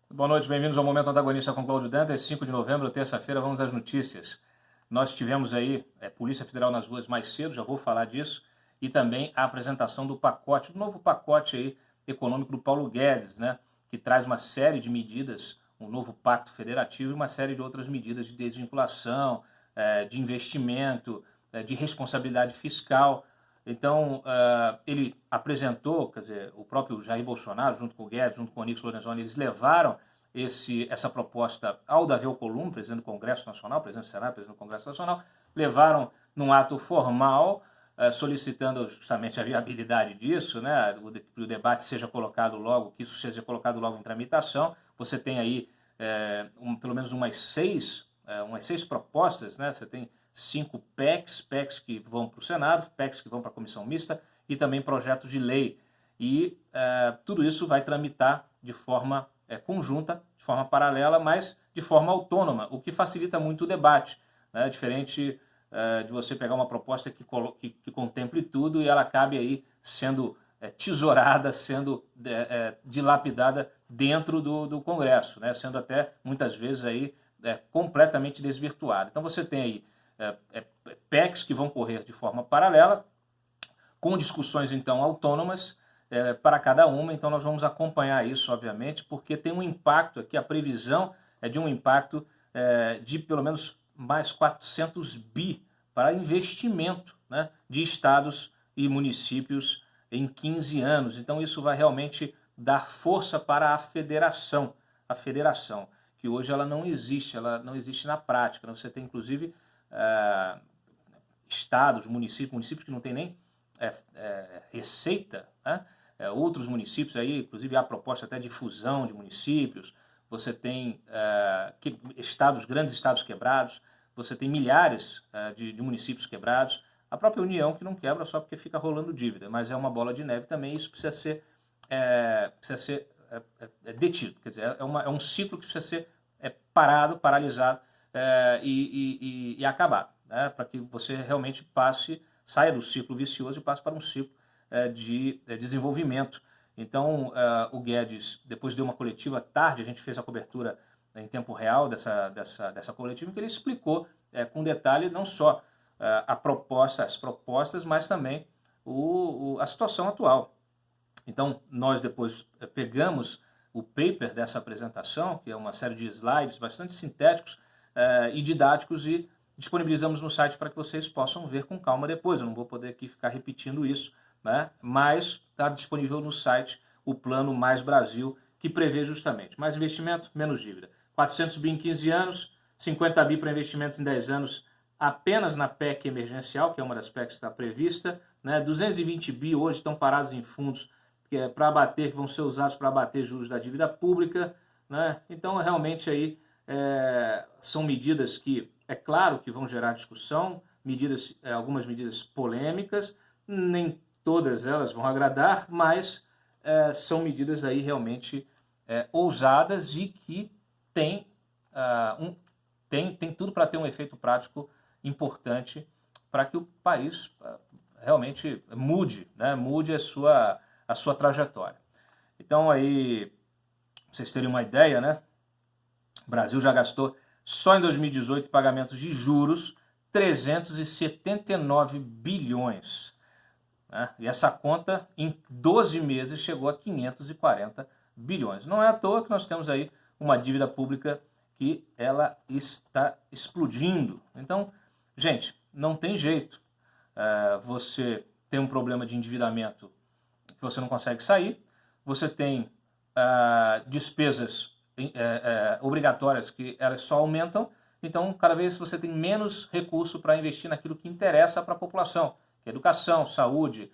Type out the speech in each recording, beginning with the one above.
Boa noite, bem-vindos ao Momento Antagonista com Cláudio Dantas, 5 de novembro, terça-feira, vamos às notícias. Nós tivemos aí Polícia Federal nas ruas mais cedo, já vou falar disso, e também a apresentação do pacote, do novo pacote aí econômico do Paulo Guedes, né, que traz uma série de medidas, um novo pacto federativo e uma série de outras medidas de desvinculação, de investimento, de responsabilidade fiscal. Então, ele apresentou, quer dizer, o próprio Jair Bolsonaro, junto com o Guedes, junto com o Onyx Lorenzoni, eles levaram essa proposta ao Davi Alcolumbre, presidente do Congresso Nacional, presidente do Senado, presidente do Congresso Nacional, levaram num ato formal, solicitando justamente a viabilidade disso, né, que o debate seja colocado logo, que isso seja colocado logo em tramitação. Você tem aí pelo menos umas seis propostas, né, você tem 5 PECs que vão para o Senado, PECs que vão para a comissão mista e também projetos de lei. E tudo isso vai tramitar de forma conjunta, de forma paralela, mas de forma autônoma, o que facilita muito o debate, né? Diferente de você pegar uma proposta que contemple tudo e ela acabe aí sendo tesourada, sendo dilapidada dentro do Congresso, né? Sendo até muitas vezes aí completamente desvirtuada. Então você tem aí PECs que vão correr de forma paralela, com discussões então autônomas para cada uma. Então nós vamos acompanhar isso, obviamente, porque tem um impacto aqui, a previsão é de um impacto de pelo menos mais 400 bi para investimento, né, de estados e municípios em 15 anos. Então isso vai realmente dar força para a federação, que hoje ela não existe na prática. Você tem inclusive estados, municípios que não tem nem receita, né? Outros municípios aí, inclusive há proposta até de fusão de municípios. Você tem grandes estados quebrados, você tem milhares de municípios quebrados, a própria União que não quebra só porque fica rolando dívida, mas é uma bola de neve também. Isso precisa ser detido, quer dizer, é um ciclo que precisa ser parado, paralisado e acabar, né, para que você realmente saia do ciclo vicioso e passe para um ciclo de desenvolvimento. Então, o Guedes, depois deu uma coletiva tarde, a gente fez a cobertura em tempo real dessa coletiva, em que ele explicou com detalhe não só as propostas, mas também a situação atual. Então, nós depois pegamos o paper dessa apresentação, que é uma série de slides bastante sintéticos e didáticos, e disponibilizamos no site para que vocês possam ver com calma depois. Eu não vou poder aqui ficar repetindo isso, né? Mas está disponível no site o Plano Mais Brasil, que prevê justamente mais investimento, menos dívida. 400 bi em 15 anos, 50 bi para investimentos em 10 anos apenas na PEC emergencial, que é uma das PECs que está prevista, né? 220 bi hoje estão parados em fundos que vão ser usados para abater juros da dívida pública, né? Então, realmente aí são medidas que, é claro que vão gerar discussão, algumas medidas polêmicas, nem todas elas vão agradar, mas são medidas aí realmente ousadas e que têm tudo para ter um efeito prático importante para que o país realmente mude, né? Mude a sua trajetória. Então aí, pra vocês terem uma ideia, né? O Brasil já gastou só em 2018 pagamentos de juros 379 bilhões. Né? E essa conta, em 12 meses, chegou a 540 bilhões. Não é à toa que nós temos aí uma dívida pública que ela está explodindo. Então, gente, não tem jeito. Você tem um problema de endividamento que você não consegue sair, você tem despesas obrigatórias que elas só aumentam, então cada vez você tem menos recurso para investir naquilo que interessa para a população, que é educação, saúde,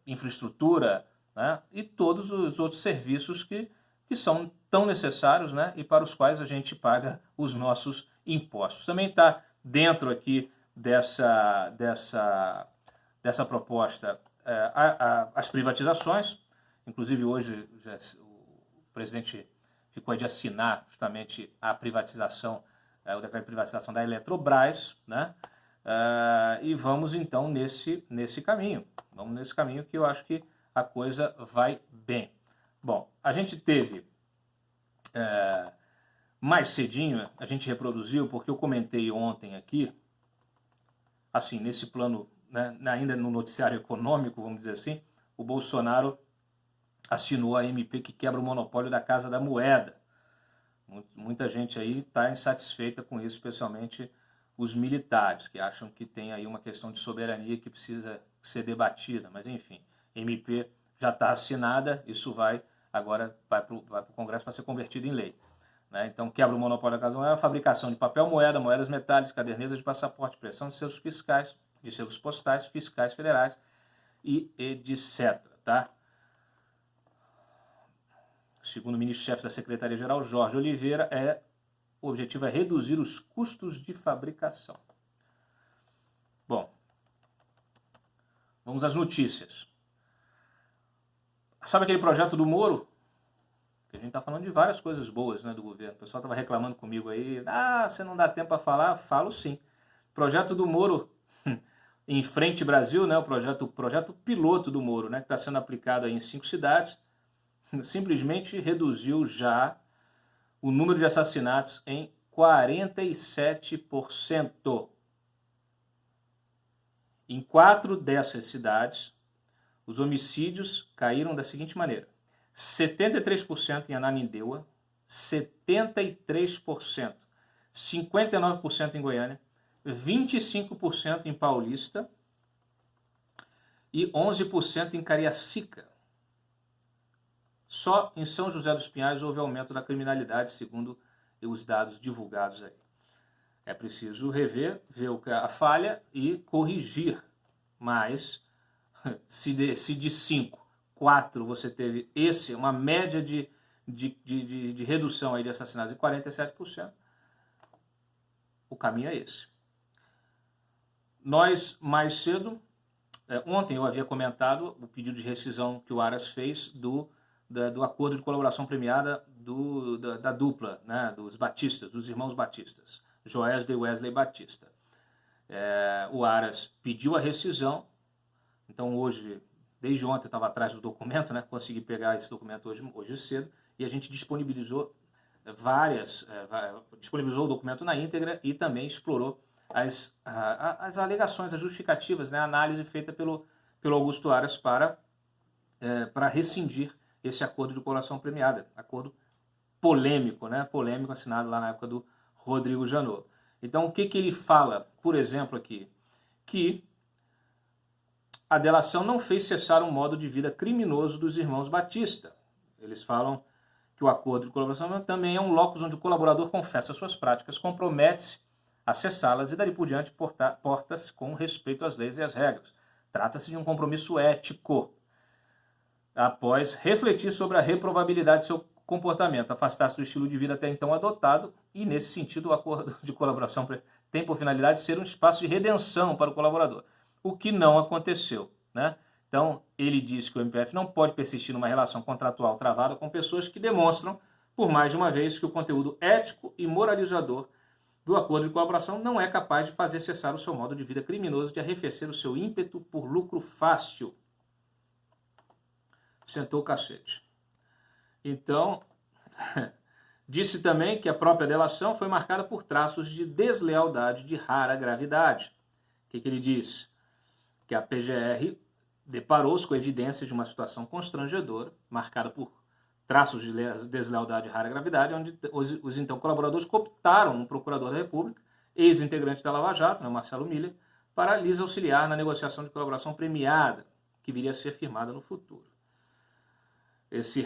infraestrutura, né, e todos os outros serviços que são tão necessários, né, e para os quais a gente paga os nossos impostos. Também está dentro aqui dessa proposta as privatizações. Inclusive hoje o presidente ficou de assinar justamente a privatização, o decreto de privatização da Eletrobras, né? E vamos então nesse caminho. Vamos nesse caminho que eu acho que a coisa vai bem. Bom, a gente teve mais cedinho, a gente reproduziu, porque eu comentei ontem aqui, assim, nesse plano, né, ainda no noticiário econômico, vamos dizer assim, o Bolsonaro assinou a MP que quebra o monopólio da Casa da Moeda. Muita gente aí está insatisfeita com isso, especialmente os militares, que acham que tem aí uma questão de soberania que precisa ser debatida. Mas, enfim, MP já está assinada, isso agora vai para o Congresso para ser convertido em lei. Né? Então, quebra o monopólio da Casa da Moeda, a fabricação de papel moeda, moedas metálicas, cadernetas de passaporte, pressão de selos fiscais, de selos postais, fiscais federais e etc. Tá? Segundo o ministro-chefe da Secretaria-Geral, Jorge Oliveira, o objetivo é reduzir os custos de fabricação. Bom, vamos às notícias. Sabe aquele projeto do Moro? Que a gente está falando de várias coisas boas, né, do governo. O pessoal estava reclamando comigo aí. Você não dá tempo para falar? Falo sim. Projeto do Moro em Frente Brasil, né, o projeto piloto do Moro, né, que está sendo aplicado aí em 5 cidades, simplesmente reduziu já o número de assassinatos em 47%. Em 4 dessas cidades, os homicídios caíram da seguinte maneira: 73% em Ananindeua, 73%, 59% em Goiânia, 25% em Paulista e 11% em Cariacica. Só em São José dos Pinhais houve aumento da criminalidade, segundo os dados divulgados aí. É preciso rever, ver a falha e corrigir. Mas, se de 5, 4 você teve uma média de redução aí de assassinatos de 47%, o caminho é esse. Nós, mais cedo, ontem eu havia comentado o pedido de rescisão que o Aras fez do acordo de colaboração premiada da dupla, né, dos Batistas, dos irmãos Batistas, Joesley e Wesley Batista. O Aras pediu a rescisão, então hoje, desde ontem eu estava atrás do documento, né, consegui pegar esse documento hoje cedo, e a gente disponibilizou disponibilizou o documento na íntegra e também explorou as alegações, as justificativas, né, a análise feita pelo Augusto Aras para rescindir esse acordo de colaboração premiada, acordo polêmico, né? Polêmico, assinado lá na época do Rodrigo Janot. Então, o que ele fala, por exemplo, aqui? Que a delação não fez cessar um modo de vida criminoso dos irmãos Batista. Eles falam que o acordo de colaboração também é um locus onde o colaborador confessa suas práticas, compromete-se a cessá-las e, dali por diante, porta-se com respeito às leis e às regras. Trata-se de um compromisso ético, após refletir sobre a reprovabilidade de seu comportamento, afastar-se do estilo de vida até então adotado, e nesse sentido o acordo de colaboração tem por finalidade ser um espaço de redenção para o colaborador, o que não aconteceu, né? Então, ele diz que o MPF não pode persistir numa relação contratual travada com pessoas que demonstram, por mais de uma vez, que o conteúdo ético e moralizador do acordo de colaboração não é capaz de fazer cessar o seu modo de vida criminoso, de arrefecer o seu ímpeto por lucro fácil. Sentou o cacete. Então, disse também que a própria delação foi marcada por traços de deslealdade de rara gravidade. O que ele diz? Que a PGR deparou-se com evidências de uma situação constrangedora, marcada por traços de deslealdade de rara gravidade, onde os então colaboradores cooptaram um procurador da República, ex-integrante da Lava Jato, né, Marcelo Miller, para lhes auxiliar na negociação de colaboração premiada, que viria a ser firmada no futuro. Esse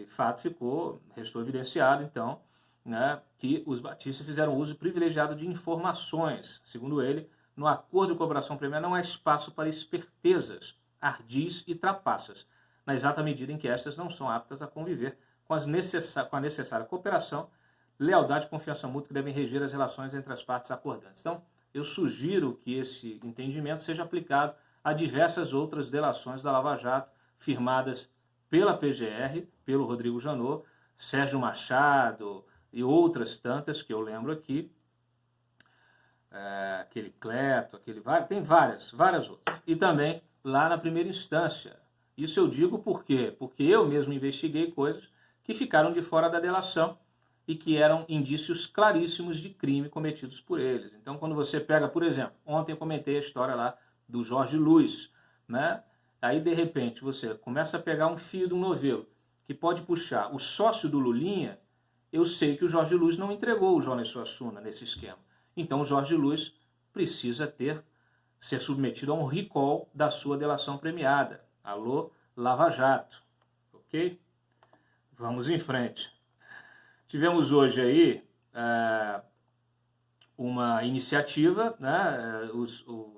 fato restou evidenciado, então, né, que os batistas fizeram uso privilegiado de informações. Segundo ele, no acordo de colaboração premiada não há espaço para espertezas, ardis e trapaças, na exata medida em que estas não são aptas a conviver com a necessária cooperação, lealdade e confiança mútua que devem reger as relações entre as partes acordantes. Então, eu sugiro que esse entendimento seja aplicado a diversas outras delações da Lava Jato, firmadas pela PGR, pelo Rodrigo Janot, Sérgio Machado e outras tantas que eu lembro aqui, aquele Cleto, tem várias outras. E também lá na primeira instância. Isso eu digo por quê? Porque eu mesmo investiguei coisas que ficaram de fora da delação e que eram indícios claríssimos de crime cometidos por eles. Então, quando você pega, por exemplo, ontem eu comentei a história lá do Jorge Luiz, né? Aí, de repente, você começa a pegar um fio de um novelo que pode puxar o sócio do Lulinha. Eu sei que o Jorge Luiz não entregou o Jonas Suassuna nesse esquema. Então, o Jorge Luiz precisa ser submetido a um recall da sua delação premiada. Alô, Lava Jato. Ok? Vamos em frente. Tivemos hoje aí uma iniciativa, né?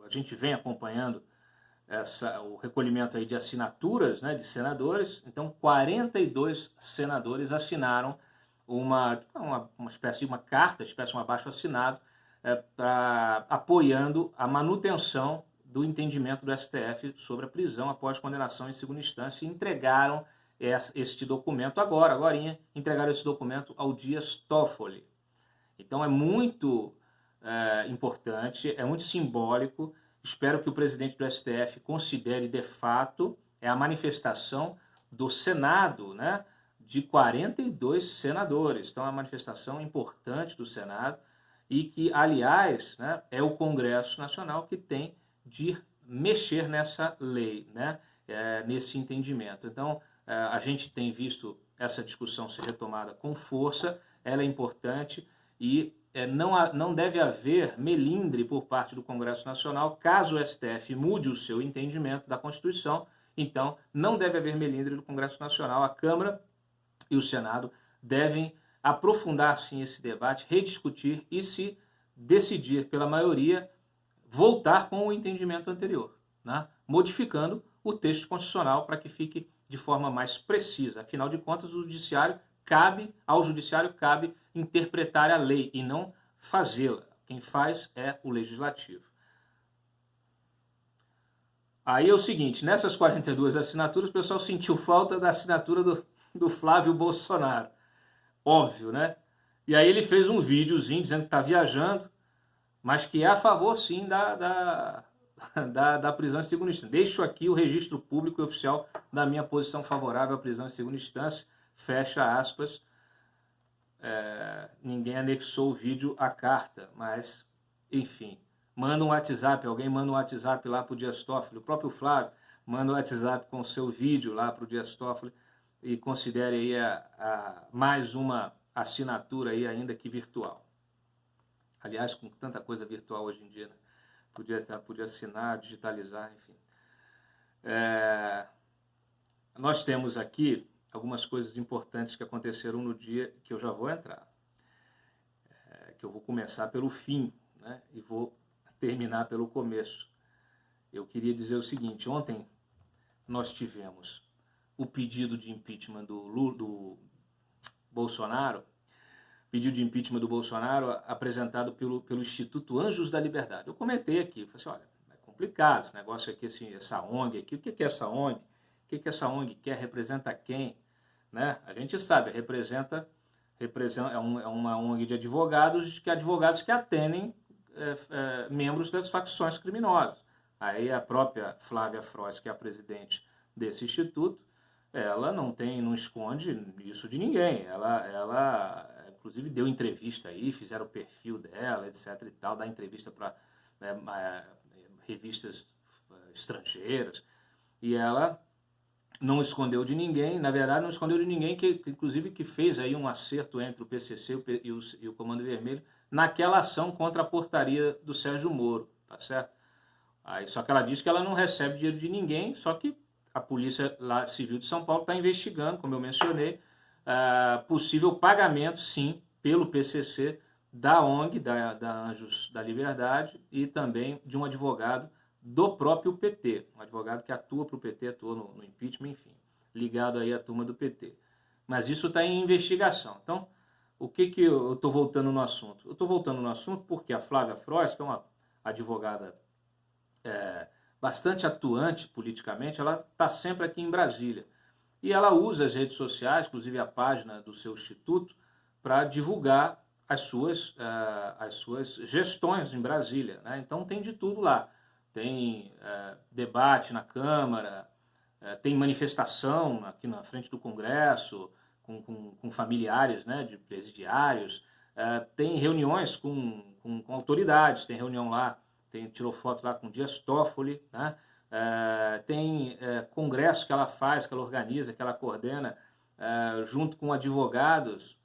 A gente vem acompanhando o recolhimento aí de assinaturas, né, de senadores. Então, 42 senadores assinaram uma espécie de uma carta, espécie de um abaixo-assinado, apoiando a manutenção do entendimento do STF sobre a prisão após condenação em segunda instância, e entregaram este documento agorinha, entregaram esse documento ao Dias Toffoli. Então é muito importante, é muito simbólico. Espero que o presidente do STF considere de fato a manifestação do Senado, né, de 42 senadores. Então é uma manifestação importante do Senado e que, aliás, né, é o Congresso Nacional que tem de mexer nessa lei, né, nesse entendimento. Então, a gente tem visto essa discussão ser retomada com força, ela é importante e não deve haver melindre por parte do Congresso Nacional caso o STF mude o seu entendimento da Constituição. Então, não deve haver melindre do Congresso Nacional. A Câmara e o Senado devem aprofundar, sim, esse debate, rediscutir e, se decidir pela maioria, voltar com o entendimento anterior, né? Modificando o texto constitucional para que fique de forma mais precisa. Afinal de contas, ao judiciário cabe interpretar a lei e não fazê-la. Quem faz é o legislativo. Aí é o seguinte, nessas 42 assinaturas, o pessoal sentiu falta da assinatura do Flávio Bolsonaro. Óbvio, né? E aí ele fez um videozinho dizendo que está viajando, mas que é a favor, sim, da prisão em segunda instância. Deixo aqui o registro público e oficial da minha posição favorável à prisão em segunda instância. Fecha aspas. Ninguém anexou o vídeo à carta, mas, enfim, manda um WhatsApp, alguém manda um WhatsApp lá para o Dias Toffoli, o próprio Flávio manda um WhatsApp com o seu vídeo lá para o Dias Toffoli e considere aí mais uma assinatura aí, ainda que virtual. Aliás, com tanta coisa virtual hoje em dia, né? Podia assinar, digitalizar, enfim. Nós temos aqui algumas coisas importantes que aconteceram no dia que eu já vou entrar. Que eu vou começar pelo fim, né? E vou terminar pelo começo. Eu queria dizer o seguinte, ontem nós tivemos o pedido de impeachment do Bolsonaro, apresentado pelo Instituto Anjos da Liberdade. Eu comentei aqui, falei assim, olha, é complicado esse negócio aqui, assim, essa ONG aqui, o que é essa ONG? O que essa ONG quer? Representa quem? Né? A gente sabe, é uma ONG de advogados que atendem membros das facções criminosas. Aí a própria Flávia Frois, que é a presidente desse instituto, ela não esconde isso de ninguém. Ela inclusive deu entrevista aí, fizeram o perfil dela, etc. e tal, dá entrevista para revistas estrangeiras. E ela não escondeu de ninguém, na verdade não escondeu de ninguém, inclusive que fez aí um acerto entre o PCC e o Comando Vermelho naquela ação contra a portaria do Sérgio Moro, tá certo? Aí, só que ela diz que ela não recebe dinheiro de ninguém, só que a Polícia Civil de São Paulo está investigando, como eu mencionei, possível pagamento, sim, pelo PCC da ONG, da Anjos da Liberdade, e também de um advogado do próprio PT, um advogado que atua para o PT, atua no impeachment, enfim, ligado aí à turma do PT. Mas isso está em investigação. Então, o que eu estou voltando no assunto? Eu estou voltando no assunto porque a Flávia Frois, que é uma advogada bastante atuante politicamente, ela está sempre aqui em Brasília. E ela usa as redes sociais, inclusive a página do seu instituto, para divulgar as suas gestões em Brasília, né? Então tem de tudo lá. Tem debate na Câmara, tem manifestação aqui na frente do Congresso, com familiares, né, de presidiários, tem reuniões com autoridades, tem reunião lá, tirou foto lá com Dias Toffoli, né? Tem congresso que ela faz, que ela organiza, que ela coordena, junto com advogados,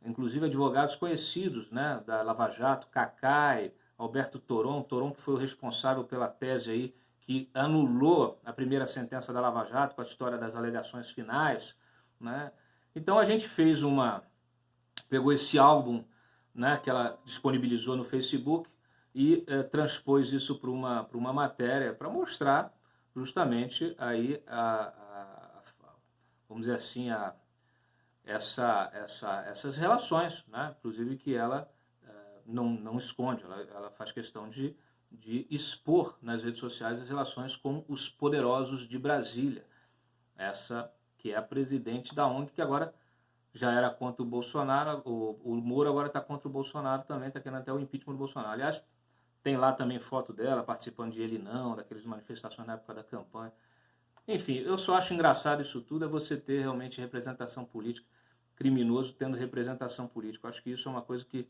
inclusive advogados conhecidos, né, da Lava Jato, Cacai, Alberto Toron que foi o responsável pela tese aí que anulou a primeira sentença da Lava Jato com a história das alegações finais, né? Então a gente pegou esse álbum, né, que ela disponibilizou no Facebook e transpôs isso para uma matéria para mostrar justamente aí vamos dizer assim, essas relações, né? Inclusive que ela não esconde, ela faz questão de expor nas redes sociais as relações com os poderosos de Brasília. Essa que é a presidente da ONG, que agora já era contra o Bolsonaro, o Moro agora está contra o Bolsonaro também, está querendo até o impeachment do Bolsonaro. Aliás, tem lá também foto dela participando de Ele Não, daquelas manifestações na época da campanha. Enfim, eu só acho engraçado isso tudo, é você ter realmente representação política, criminoso tendo representação política. Eu acho que isso é uma coisa que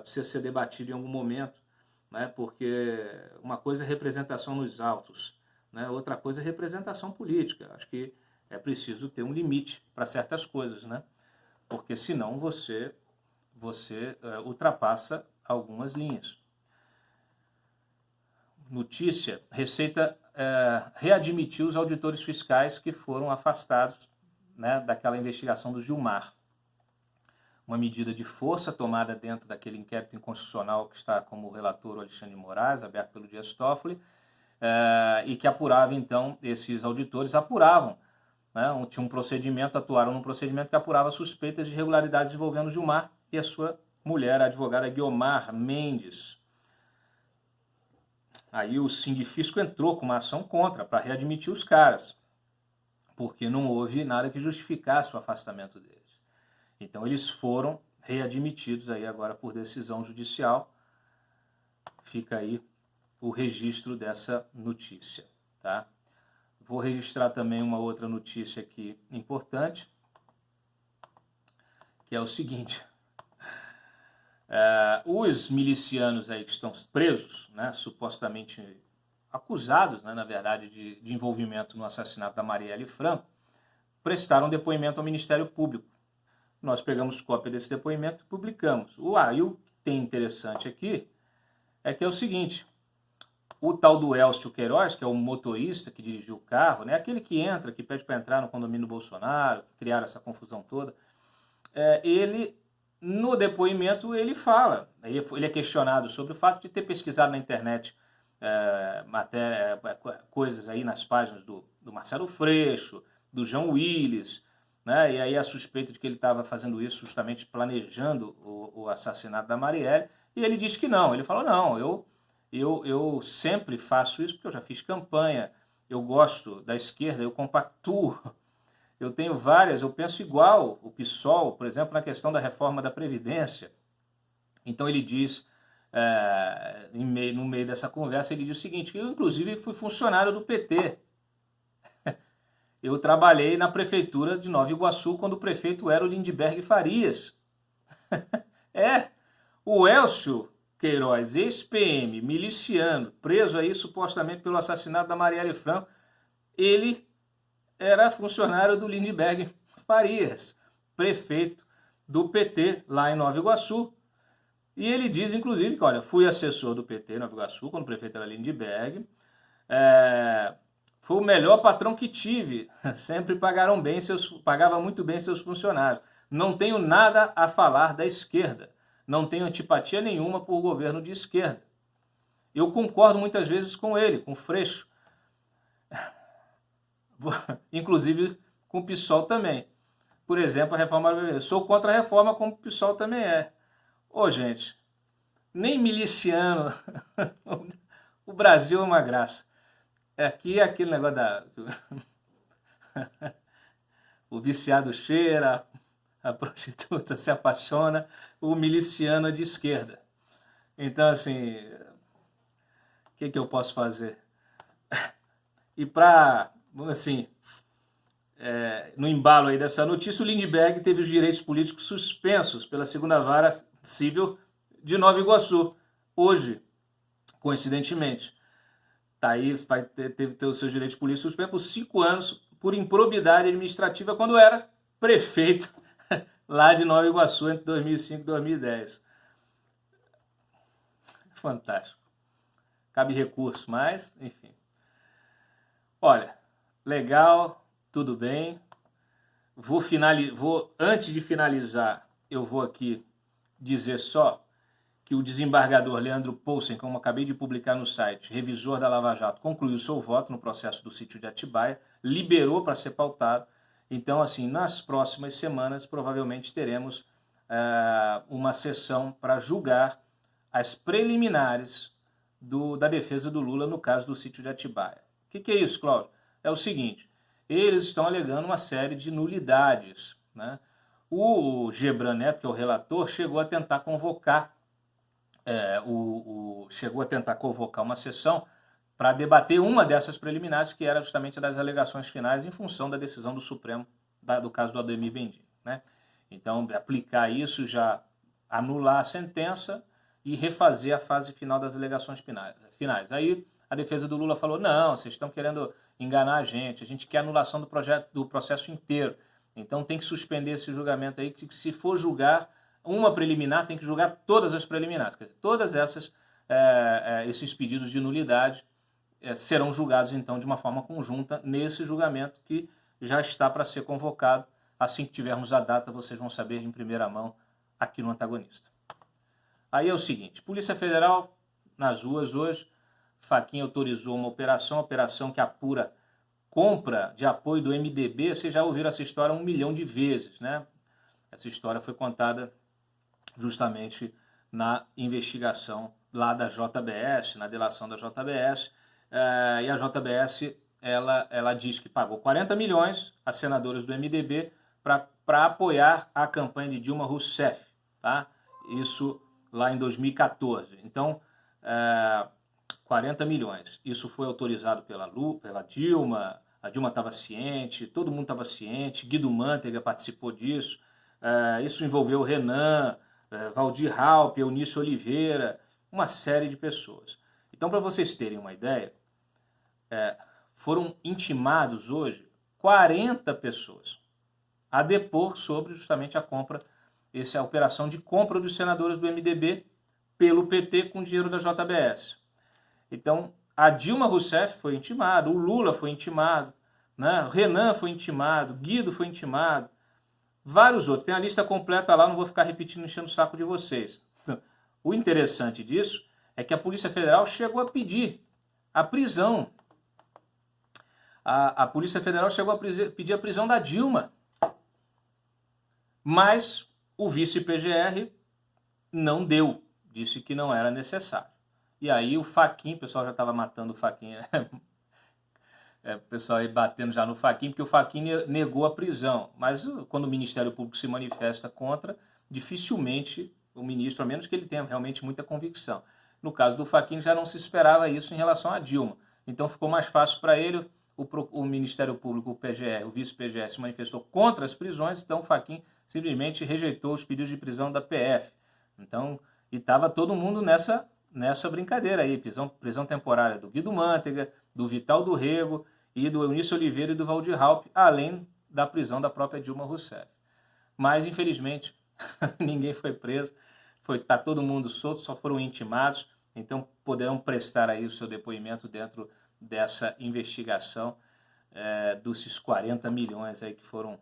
precisa ser debatida em algum momento, né? Porque uma coisa é representação nos autos, né? Outra coisa é representação política. Acho que é preciso ter um limite para certas coisas, né? Porque senão você ultrapassa algumas linhas. Notícia: Receita readmitiu os auditores fiscais que foram afastados, né, daquela investigação do Gilmar. Uma medida de força tomada dentro daquele inquérito inconstitucional que está como relator o Alexandre de Moraes, aberto pelo Dias Toffoli, e que apurava, então, esses auditores apuravam, né, tinha um procedimento, atuaram num procedimento que apurava suspeitas de irregularidades envolvendo o Gilmar e a sua mulher, a advogada Guiomar Mendes. Aí o Sindifisco entrou com uma ação contra para readmitir os caras, porque não houve nada que justificasse o afastamento deles. Então eles foram readmitidos aí agora por decisão judicial. Fica aí o registro dessa notícia, tá? Vou registrar também uma outra notícia aqui importante, que é o seguinte: os milicianos aí que estão presos, né, supostamente acusados, né, na verdade, de envolvimento no assassinato da Marielle Franco, prestaram depoimento ao Ministério Público. Nós pegamos cópia desse depoimento e publicamos. E o que tem interessante aqui é que é o seguinte: o tal do Elcio Queiroz, que é o motorista que dirigiu o carro, né, aquele que entra, que pede para entrar no condomínio do Bolsonaro, que criaram essa confusão toda, ele, no depoimento, ele fala, ele é questionado sobre o fato de ter pesquisado na internet coisas aí nas páginas do Marcelo Freixo, do João Willis, né, e aí a suspeita de que ele estava fazendo isso justamente planejando o assassinato da Marielle, e ele disse que não. Ele falou: não, eu sempre faço isso porque eu já fiz campanha, eu gosto da esquerda, eu compactuo, eu tenho eu penso igual o PSOL, por exemplo, na questão da reforma da Previdência. Então ele diz, no meio dessa conversa, ele diz o seguinte: que eu inclusive fui funcionário do PT. Eu trabalhei na prefeitura de Nova Iguaçu quando o prefeito era o Lindbergh Farias. O Elcio Queiroz, ex-PM, miliciano, preso aí supostamente pelo assassinato da Marielle Franco, ele era funcionário do Lindbergh Farias, prefeito do PT lá em Nova Iguaçu. E ele diz, inclusive, que, olha, fui assessor do PT em Nova Iguaçu, quando o prefeito era Lindbergh, foi o melhor patrão que tive, sempre pagava muito bem seus funcionários. Não tenho nada a falar da esquerda, não tenho antipatia nenhuma por governo de esquerda. Eu concordo muitas vezes com ele, com o Freixo, inclusive com o PSOL também. Por exemplo, a reforma brasileira. Sou contra a reforma, como o PSOL também é. Gente, nem miliciano. O Brasil é uma graça. Aqui é aquele negócio o viciado cheira, a prostituta se apaixona, o miliciano é de esquerda. Então, assim, o que eu posso fazer? E para, assim, no embalo aí dessa notícia, o Lindbergh teve os direitos políticos suspensos pela segunda vara civil de Nova Iguaçu. Hoje, coincidentemente, tá aí, teve os seus direitos políticos suspensos por 5 anos por improbidade administrativa quando era prefeito lá de Nova Iguaçu entre 2005 e 2010. Fantástico. Cabe recurso, mas, enfim. Olha, legal, tudo bem. Antes de finalizar, eu vou aqui dizer só que o desembargador Leandro Poulsen, como acabei de publicar no site, revisor da Lava Jato, concluiu seu voto no processo do sítio de Atibaia, liberou para ser pautado. Então, assim, nas próximas semanas, provavelmente teremos uma sessão para julgar as preliminares da defesa do Lula no caso do sítio de Atibaia. O que é isso, Cláudio? É o seguinte, eles estão alegando uma série de nulidades, né? O Gebran Neto, que é o relator, chegou a tentar convocar uma sessão para debater uma dessas preliminares, que era justamente das alegações finais em função da decisão do Supremo do caso do Ademir Bendinho, né? Então, aplicar isso, já anular a sentença e refazer a fase final das alegações finais. Aí a defesa do Lula falou, não, vocês estão querendo enganar a gente quer anulação do processo inteiro. Então tem que suspender esse julgamento aí, que se for julgar uma preliminar, tem que julgar todas as preliminares. Quer dizer, todas esses pedidos de nulidade serão julgados, então, de uma forma conjunta nesse julgamento que já está para ser convocado. Assim que tivermos a data, vocês vão saber em primeira mão aqui no Antagonista. Aí é o seguinte, Polícia Federal nas ruas hoje, Fachin autorizou uma operação que apura compra de apoio do MDB. Vocês já ouviram essa história 1 milhão de vezes, né? Essa história foi contada justamente na investigação lá da JBS, na delação da JBS, e a JBS ela diz que pagou 40 milhões a senadores do MDB para apoiar a campanha de Dilma Rousseff, tá? Isso lá em 2014. Então, 40 milhões. Isso foi autorizado pela Dilma, a Dilma estava ciente, todo mundo estava ciente, Guido Mantega participou disso, isso envolveu o Renan, Valdir Raupp, Eunício Oliveira, uma série de pessoas. Então, para vocês terem uma ideia, foram intimados hoje 40 pessoas a depor sobre justamente a operação de compra dos senadores do MDB pelo PT com dinheiro da JBS. Então, a Dilma Rousseff foi intimada, o Lula foi intimado, né? O Renan foi intimado, Guido foi intimado, vários outros. Tem a lista completa lá, não vou ficar repetindo, enchendo o saco de vocês. O interessante disso é que a Polícia Federal chegou a pedir a prisão. A Polícia Federal chegou a pedir a prisão da Dilma. Mas o vice-PGR não deu, disse que não era necessário. E aí o Fachin, o pessoal já estava matando o Fachin, o pessoal aí batendo já no Fachin, porque o Fachin negou a prisão. Mas quando o Ministério Público se manifesta contra, dificilmente o ministro, a menos que ele tenha realmente muita convicção. No caso do Fachin já não se esperava isso em relação a Dilma. Então ficou mais fácil para ele, o Ministério Público, o PGR, o vice-PGR se manifestou contra as prisões, então o Fachin simplesmente rejeitou os pedidos de prisão da PF. Então, e estava todo mundo nessa brincadeira aí, prisão temporária do Guido Mantega, do Vital do Rego e do Eunício Oliveira e do Valdir Raupp, além da prisão da própria Dilma Rousseff. Mas, infelizmente, ninguém foi preso, tá todo mundo solto, só foram intimados, então poderão prestar aí o seu depoimento dentro dessa investigação desses 40 milhões aí que foram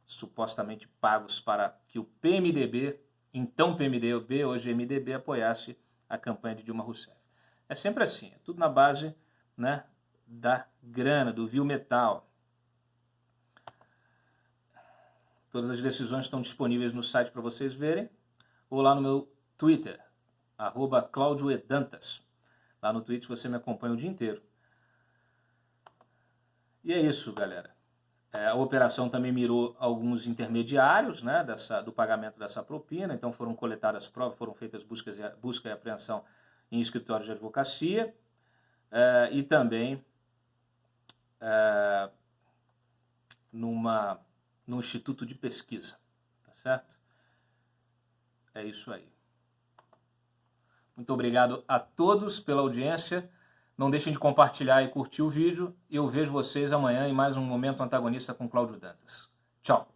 supostamente pagos para que o PMDB, então PMDB, hoje MDB, apoiasse a campanha de Dilma Rousseff. É sempre assim, é tudo na base, né, da grana, do vil metal. Todas as decisões estão disponíveis no site para vocês verem, ou lá no meu Twitter, @ClaudioEdantas. Lá no Twitter você me acompanha o dia inteiro. E é isso, galera. A operação também mirou alguns intermediários, né, do pagamento dessa propina, então foram coletadas provas, foram feitas busca e apreensão em escritórios de advocacia, e também num instituto de pesquisa, tá certo? É isso aí. Muito obrigado a todos pela audiência. Não deixem de compartilhar e curtir o vídeo. E eu vejo vocês amanhã em mais um Momento Antagonista com Cláudio Dantas. Tchau.